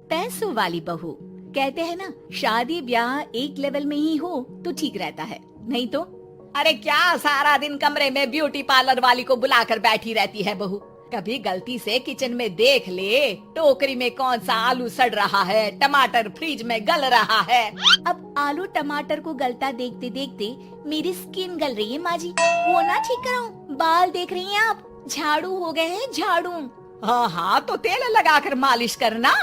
पैसों वाली बहू। कहते हैं ना, शादी ब्याह एक लेवल में ही हो तो ठीक रहता है, नहीं तो अरे क्या सारा दिन कमरे में ब्यूटी पार्लर वाली को बुलाकर बैठी रहती है बहू। कभी गलती से किचन में देख ले टोकरी में कौन सा आलू सड़ रहा है, टमाटर फ्रिज में गल रहा है। अब आलू टमाटर को गलता देखते देखते मेरी स्किन गल रही है माँ जी। वो ना ठीक कराऊं, बाल देख रही हैं आप, झाड़ू हो गए हैं झाड़ू। हाँ हाँ, तो तेल लगाकर मालिश करना,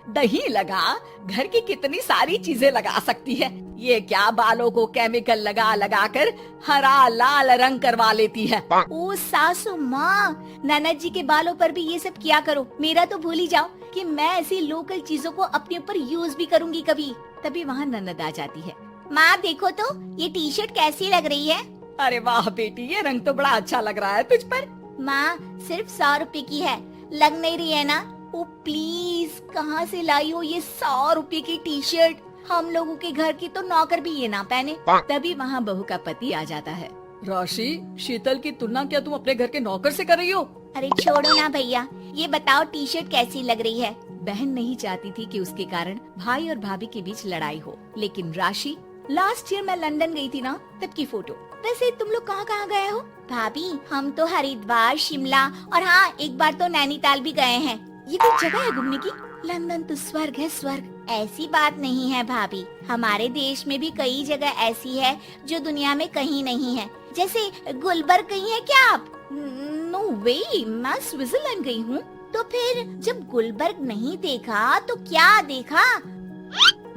दही लगा, घर की कितनी सारी चीजें लगा सकती है। ये क्या बालों को केमिकल लगा लगा कर हरा लाल रंग करवा लेती है। ओ सासू माँ, ननद जी के बालों पर भी ये सब किया करो। मेरा तो भूल ही जाओ कि मैं ऐसी लोकल चीजों को अपने ऊपर यूज भी करूंगी कभी। तभी वहाँ ननद आ जाती है। माँ देखो तो ये टी शर्ट कैसी लग रही है। अरे वाह बेटी, ये रंग तो बड़ा अच्छा लग रहा है तुझ पर। माँ सिर्फ 100 रुपए की है, लग नहीं रही है ना। ओ प्लीज, कहाँ से लाई हो ये 100 रुपए की टी शर्ट। हम लोगों के घर की तो नौकर भी ये ना पहने। तभी वहाँ बहू का पति आ जाता है। राशि, शीतल की तुलना क्या तुम अपने घर के नौकर से कर रही हो? अरे छोड़ो ना भैया, ये बताओ टी शर्ट कैसी लग रही है। बहन नहीं चाहती थी कि उसके कारण भाई और भाभी के बीच लड़ाई हो, लेकिन राशि, लास्ट ईयर मैं लंदन गई थी ना, तब की फोटो। वैसे तुम लोग कहाँ कहाँ गए हो? भाभी हम तो हरिद्वार, शिमला और हाँ एक बार तो नैनीताल भी गए हैं। ये कोई जगह है घूमने की? लंदन तो स्वर्ग है स्वर्ग। ऐसी बात नहीं है भाभी, हमारे देश में भी कई जगह ऐसी है जो दुनिया में कहीं नहीं है। जैसे गुलबर्ग गई है क्या आप? नो वे, मैं स्विट्जरलैंड गई हूँ। तो फिर जब गुलबर्ग नहीं देखा तो क्या देखा?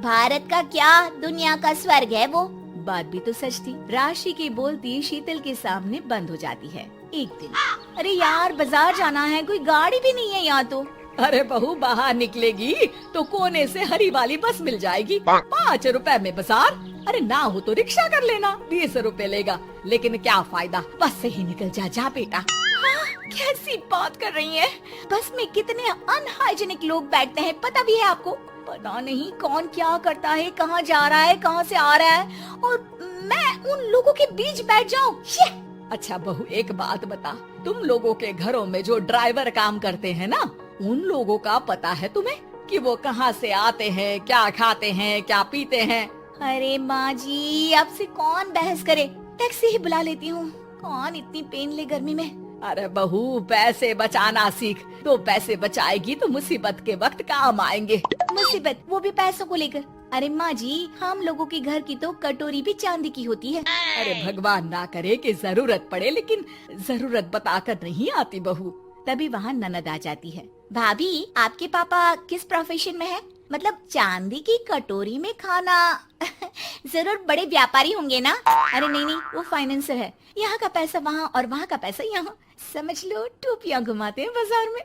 भारत का क्या, दुनिया का स्वर्ग है वो। बात भी तो सच थी। राशि की बोलती शीतल के सामने बंद हो जाती है। एक दिन, अरे यार बाजार जाना है, कोई गाड़ी भी नहीं है यहाँ तो। अरे बहू, बाहर निकलेगी तो कोने से हरी वाली बस मिल जाएगी। 5 रुपए में बाजार। अरे ना हो तो रिक्शा कर लेना, 20 रुपए लेगा। लेकिन क्या फायदा, बस से ही निकल जा बेटा। हाँ, कैसी बात कर रही है। बस में कितने अनहाइजीनिक लोग बैठते हैं, पता भी है आपको? पता नहीं कौन क्या करता है, कहाँ जा रहा है, कहाँ से आ रहा है, और मैं उन लोगों के बीच बैठ जाऊँ। अच्छा बहू, एक बात बता, तुम लोगों के घरों में जो ड्राइवर काम करते हैं ना, उन लोगों का पता है तुम्हें कि वो कहाँ से आते हैं, क्या खाते हैं, क्या पीते हैं? अरे माँ जी, आपसे कौन बहस करे, टैक्सी ही बुला लेती हूँ। कौन इतनी पेन ले गर्मी में। अरे बहू, पैसे बचाना सीख, तो पैसे बचाएगी तो मुसीबत के वक्त काम आएंगे। मुसीबत, वो भी पैसों को लेकर? अरे माँ जी, हम लोगों के घर की तो कटोरी भी चांदी की होती है। अरे भगवान ना करे कि जरूरत पड़े, लेकिन जरूरत बताकर नहीं आती बहू। तभी वहाँ ननद आ जाती है। भाभी, आपके पापा किस प्रोफेशन में है? मतलब चांदी की कटोरी में खाना। जरूर बड़े व्यापारी होंगे ना? अरे नहीं नहीं, वो फाइनेंसर है। यहाँ का पैसा वहाँ और वहाँ का पैसा यहाँ, समझ लो टोपियाँ घुमाते हैं बाजार में।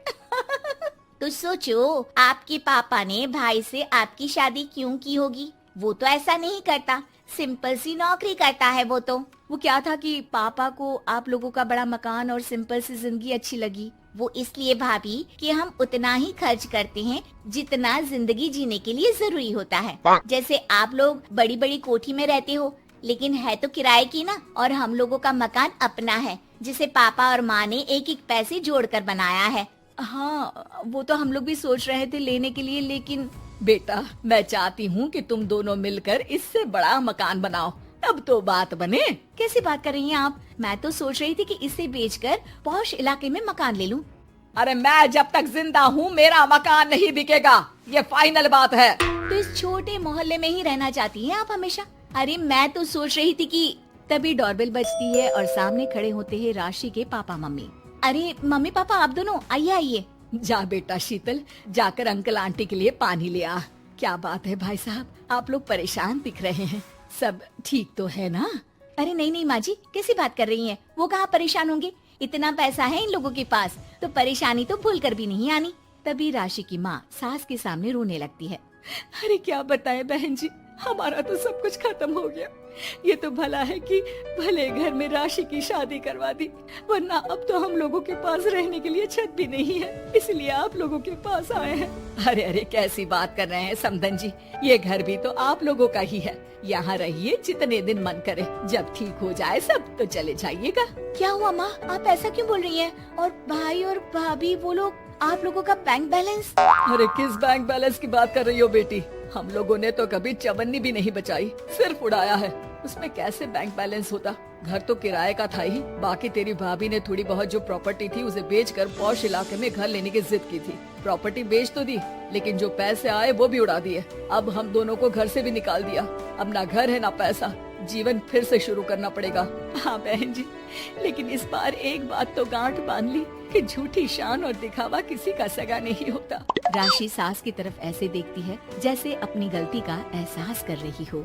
तो सोचो, आपके पापा ने भाई से आपकी शादी क्यों की होगी? वो तो ऐसा नहीं करता, सिंपल सी नौकरी करता है वो तो। वो क्या था कि पापा को आप लोगों का बड़ा मकान और सिंपल सी जिंदगी अच्छी लगी। वो इसलिए भाभी कि हम उतना ही खर्च करते हैं जितना जिंदगी जीने के लिए जरूरी होता है। जैसे आप लोग बड़ी बड़ी कोठी में रहते हो, लेकिन है तो किराए की ना, और हम लोगों का मकान अपना है, जिसे पापा और माँ ने एक एक पैसे जोड़कर बनाया है। हाँ, वो तो हम लोग भी सोच रहे थे लेने के लिए, लेकिन बेटा मैं चाहती हूँ कि तुम दोनों मिलकर इससे बड़ा मकान बनाओ, तब तो बात बने। कैसी बात कर रही हैं आप? मैं तो सोच रही थी कि इसे बेचकर पॉश इलाके में मकान ले लूं। अरे मैं जब तक जिंदा हूँ मेरा मकान नहीं बिकेगा, ये फाइनल बात है। तो इस छोटे मोहल्ले में ही रहना चाहती हैं आप हमेशा? अरे मैं तो सोच रही थी कि तभी डोरबेल बजती है और सामने खड़े होते हैं राशि के पापा मम्मी। अरे मम्मी पापा, आप दोनों आइए आइए। जा बेटा शीतल, जाकर अंकल आंटी के लिए पानी ले आ। क्या बात है भाई साहब, आप लोग परेशान दिख रहे हैं, सब ठीक तो है ना? अरे नहीं नहीं माँ जी, कैसी बात कर रही हैं? वो कहाँ परेशान होंगे, इतना पैसा है इन लोगों के पास, तो परेशानी तो भूल कर भी नहीं आनी। तभी राशि की माँ सास के सामने रोने लगती है। अरे क्या बताएं बहन जी, हमारा तो सब कुछ खत्म हो गया। ये तो भला है कि भले घर में राशि की शादी करवा दी, वरना अब तो हम लोगों के पास रहने के लिए छत भी नहीं है, इसलिए आप लोगों के पास आए हैं। अरे अरे कैसी बात कर रहे हैं समधन जी, ये घर भी तो आप लोगों का ही है, यहाँ रहिए जितने दिन मन करे, जब ठीक हो जाए सब तो चले जाइएगा। क्या हुआ माँ, आप ऐसा क्यों बोल रही हैं? और भाई और भाभी वो लोग आप लोगों का बैंक बैलेंस? अरे किस बैंक बैलेंस की बात कर रही हो बेटी? हम लोगों ने तो कभी चवन्नी भी नहीं बचाई, सिर्फ उड़ाया है। उसमें कैसे बैंक बैलेंस होता? घर तो किराए का था ही। बाकी तेरी भाभी ने थोड़ी बहुत जो प्रॉपर्टी थी उसे बेचकर पॉश इलाके में घर लेने की जिद की थी। प्रॉपर्टी बेच तो दी, लेकिन जो पैसे आए वो भी उड़ा दिए। अब हम दोनों को घर से भी निकाल दिया। अब ना घर है ना पैसा, जीवन फिर से शुरू करना पड़ेगा। हाँ बहन जी, लेकिन इस बार एक बात तो गांठ बांध ली कि झूठी शान और दिखावा किसी का सगा नहीं होता। राशि सास की तरफ ऐसे देखती है जैसे अपनी गलती का एहसास कर रही हो।